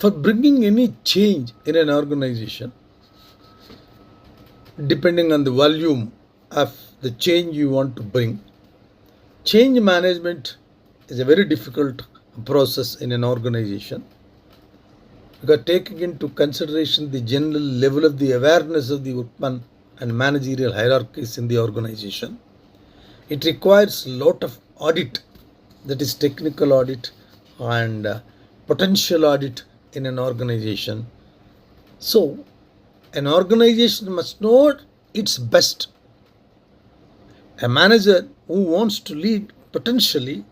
For bringing any change in an organization, depending on the volume of the change you want to bring, change management is a very difficult process in an organization, because taking into consideration the general level of the awareness of the workman and managerial hierarchies in the organization, it requires a lot of audit, that is technical audit and potential audit in an organization. So an organization must know its best. A manager who wants to lead potentially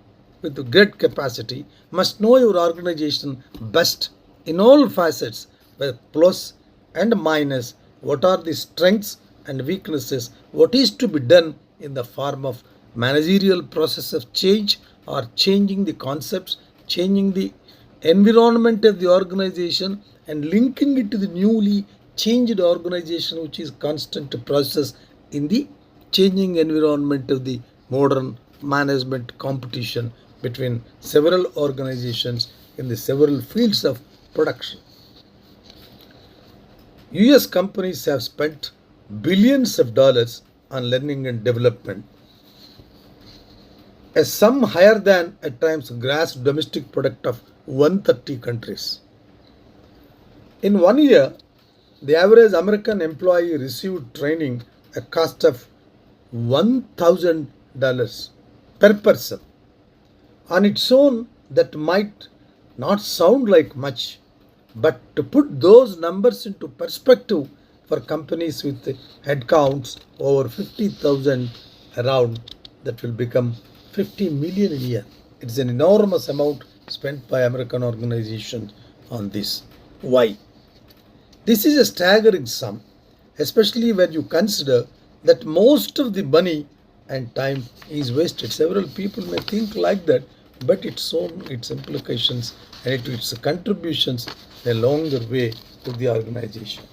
with great capacity must know your organization best in all facets, with plus and minus, what are the strengths and weaknesses, what is to be done in the form of managerial process of change or changing the concepts, changing the environment of the organization and linking it to the newly changed organization, which is constant process in the changing environment of the modern management competition between several organizations in the several fields of production. US companies have spent billions of dollars on learning and development, a sum higher than at times gross domestic product of 130 countries. In 1 year, the average American employee received training at a cost of $1,000 per person. On its own, that might not sound like much, but to put those numbers into perspective for companies with headcounts over 50,000 around, that will become 50 million a year. It's an enormous amount spent by American organizations on this. Why? This is a staggering sum, especially when you consider that most of the money and time is wasted. Several people may think like that, but its own its implications and its contributions along the way to the organization.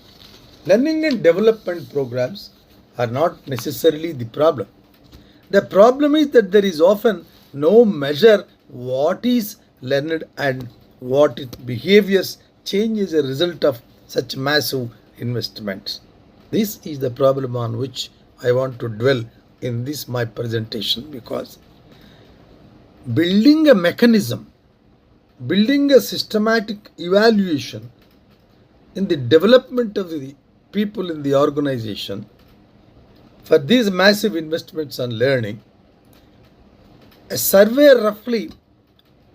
Learning and development programs are not necessarily the problem. The problem is that there is often no measure what is learned and what its behaviors change as a result of such massive investments. This is the problem on which I want to dwell in this my presentation, because building a mechanism, building a systematic evaluation in the development of the people in the organization for these massive investments on learning, a survey roughly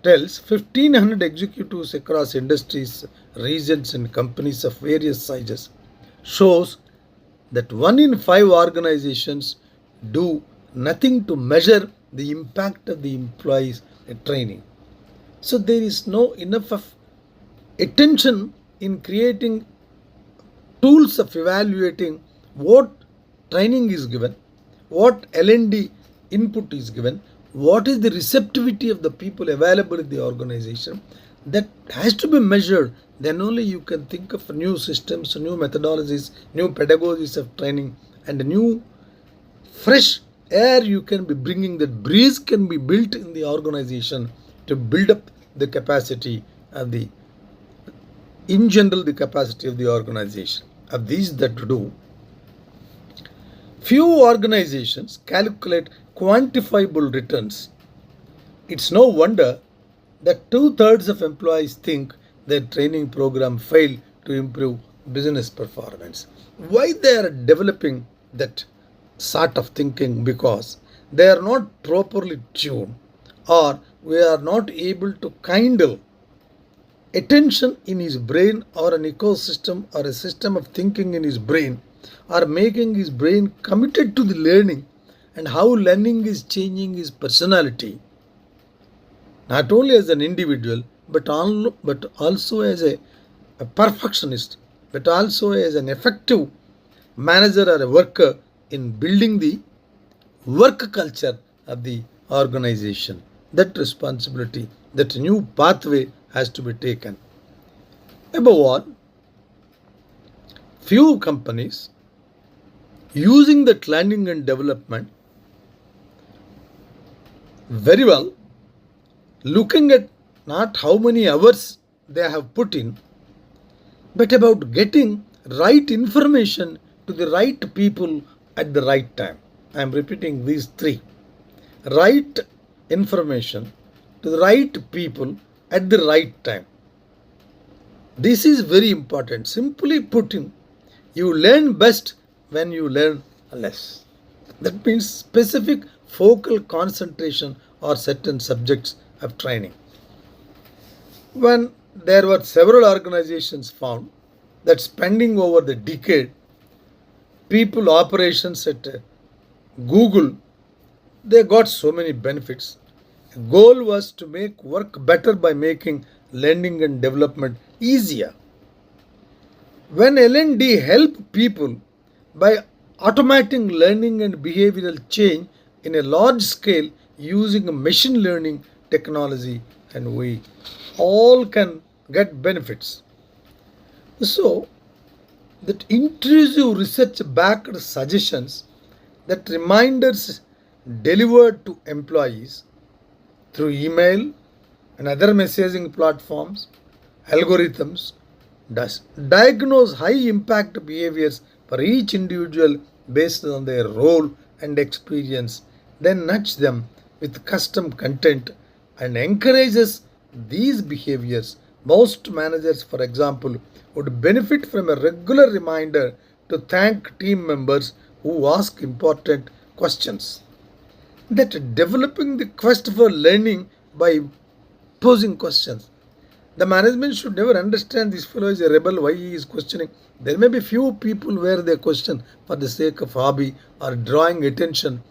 tells 1,500 executives across industries, regions, and companies of various sizes shows that 1 in 5 organizations do nothing to measure the impact of the employees' training. So there is no enough of attention in creating tools of evaluating what training is given, what L&D input is given, what is the receptivity of the people available in the organization. That has to be measured. Then only you can think of new systems, new methodologies, new pedagogies of training, and new fresh air you can be bringing. That breeze can be built in the organization to build up the capacity of the, in general, the capacity of the organization. Of these that to do, few organizations calculate quantifiable returns. It's no wonder that 2/3 of employees think their training program failed to improve business performance. Why they are developing that sort of thinking? Because they are not properly tuned, or we are not able to kindle attention in his brain, or an ecosystem or a system of thinking in his brain, or making his brain committed to the learning and how learning is changing his personality, not only as an individual but also as a perfectionist, but also as an effective manager or a worker in building the work culture of the organization. That responsibility, that new pathway has to be taken. Above all, few companies using that learning and development very well, looking at not how many hours they have put in, but about getting right information to the right people at the right time. I am repeating these three: right information to the right people at the right time. This is very important. Simply putting, you learn best when you learn less. That means specific focal concentration or certain subjects of training. When there were several organizations found that spending over the decade, people operations at Google, they got so many benefits. The goal was to make work better by making learning and development easier. When L&D helped people by automating learning and behavioral change in a large scale using a machine learning technology, and we all can get benefits. So, that intrusive research backed suggestions, that reminders delivered to employees through email and other messaging platforms, algorithms, does diagnose high impact behaviors for each individual based on their role and experience, then nudge them with custom content and encourages these behaviors. Most managers, for example, would benefit from a regular reminder to thank team members who ask important questions. That developing the quest for learning by posing questions. The management should never understand this fellow is a rebel, why he is questioning. There may be few people where they question for the sake of hobby or drawing attention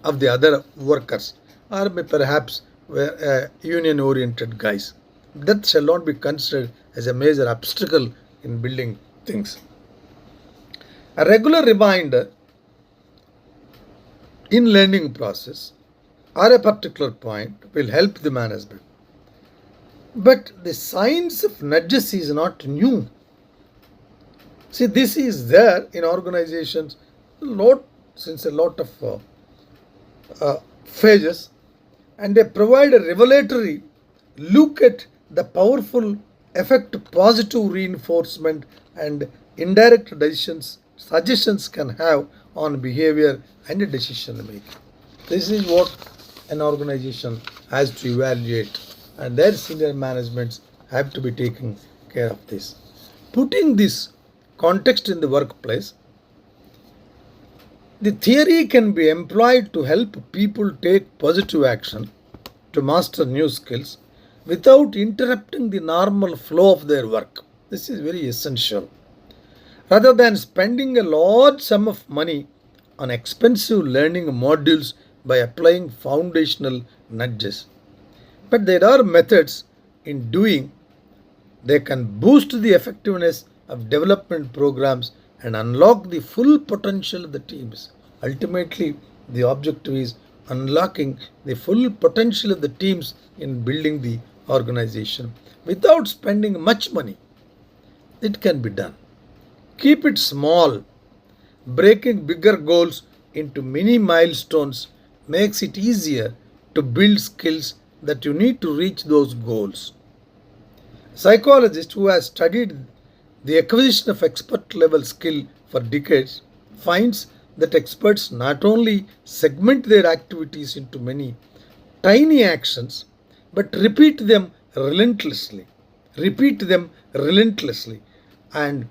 of the other workers, or perhaps union oriented guys. That shall not be considered as a major obstacle in building things. A regular reminder in learning process or a particular point will help the management. But the science of nudges is not new. See, this is there in organizations since a lot of phases, and they provide a revelatory look at the powerful effect positive reinforcement and indirect decisions suggestions can have on behavior and decision making. This is what an organization has to evaluate, and their senior managements have to be taking care of this. Putting this context in the workplace, the theory can be employed to help people take positive action to master new skills without interrupting the normal flow of their work. This is very essential. Rather than spending a large sum of money on expensive learning modules by applying foundational nudges. But there are methods in doing they can boost the effectiveness of development programs and unlock the full potential of the teams. Ultimately, the objective is unlocking the full potential of the teams in building the organization without spending much money. It can be done. Keep it small. Breaking bigger goals into mini milestones makes it easier to build skills that you need to reach those goals. A psychologist who has studied the acquisition of expert level skill for decades finds that experts not only segment their activities into many tiny actions but repeat them relentlessly. And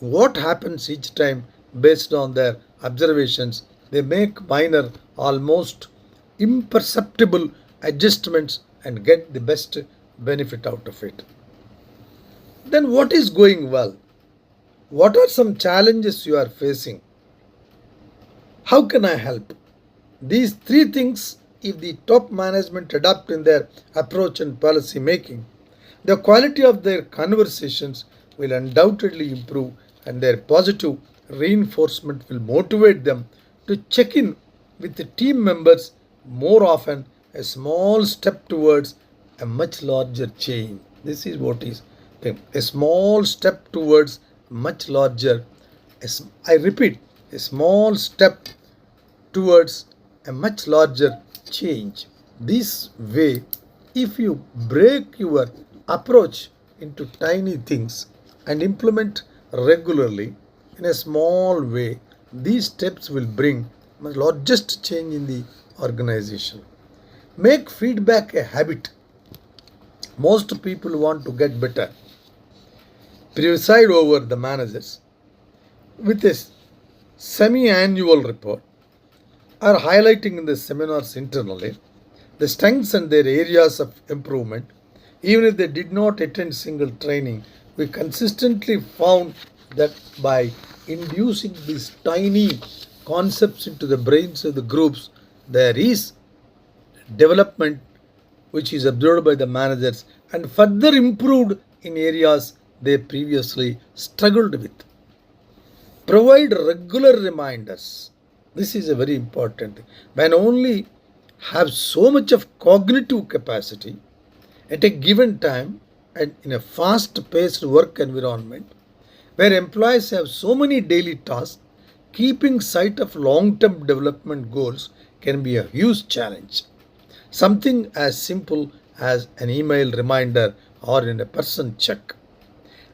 what happens each time based on their observations, they make minor, almost imperceptible adjustments and get the best benefit out of it. Then, what is going well? What are some challenges you are facing? How can I help? These three things, if the top management adopt in their approach and policy making, the quality of their conversations will undoubtedly improve, and their positive reinforcement will motivate them to check in with the team members more often, a small step towards a much larger change. This is what is a small step towards much larger. I repeat, a small step towards a much larger change. This way, if you break your approach into tiny things, and implement regularly in a small way, these steps will bring the largest change in the organization. Make feedback a habit. Most people want to get better. Preside over the managers with a semi-annual report or highlighting in the seminars internally the strengths and their areas of improvement. Even if they did not attend single training, we consistently found that by inducing these tiny concepts into the brains of the groups, there is development which is observed by the managers and further improved in areas they previously struggled with. Provide regular reminders. This is a very important thing. When only have so much of cognitive capacity at a given time and in a fast-paced work environment where employees have so many daily tasks, keeping sight of long-term development goals can be a huge challenge. Something as simple as an email reminder or in a person check.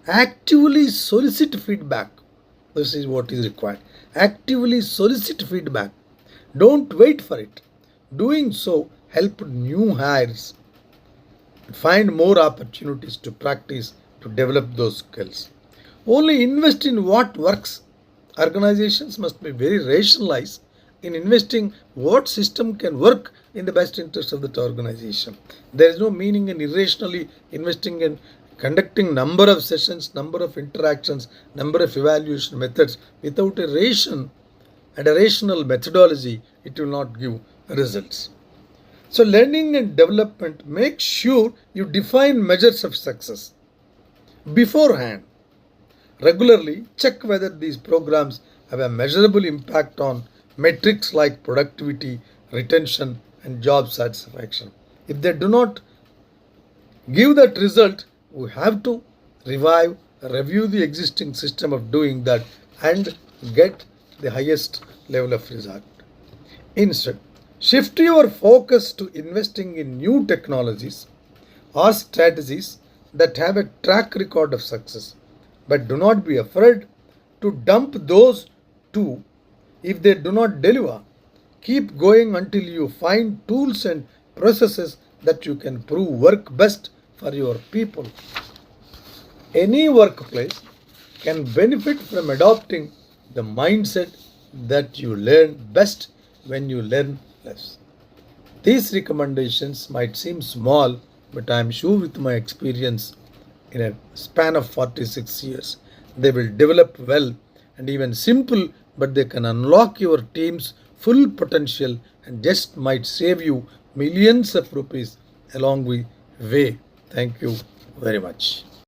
Actively solicit feedback. This is what is required. Actively solicit feedback. Don't wait for it. Doing so help new hires find more opportunities to practice to develop those skills. Only invest in what works. Organizations must be very rationalized in investing what system can work in the best interest of that organization. There is no meaning in irrationally investing in conducting number of sessions, number of interactions, number of evaluation methods without a ration and a rational methodology. It will not give results. So learning and development, make sure you define measures of success beforehand. Regularly check whether these programs have a measurable impact on metrics like productivity, retention, and job satisfaction. If they do not give that result, we have to review the existing system of doing that and get the highest level of result. Instead, shift your focus to investing in new technologies or strategies that have a track record of success. But do not be afraid to dump those too if they do not deliver. Keep going until you find tools and processes that you can prove work best for your people. Any workplace can benefit from adopting the mindset that you learn best when you learn less. These recommendations might seem small, but I am sure with my experience in a span of 46 years, they will develop well and even simple, but they can unlock your team's full potential and just might save you millions of rupees along the way. Thank you very much.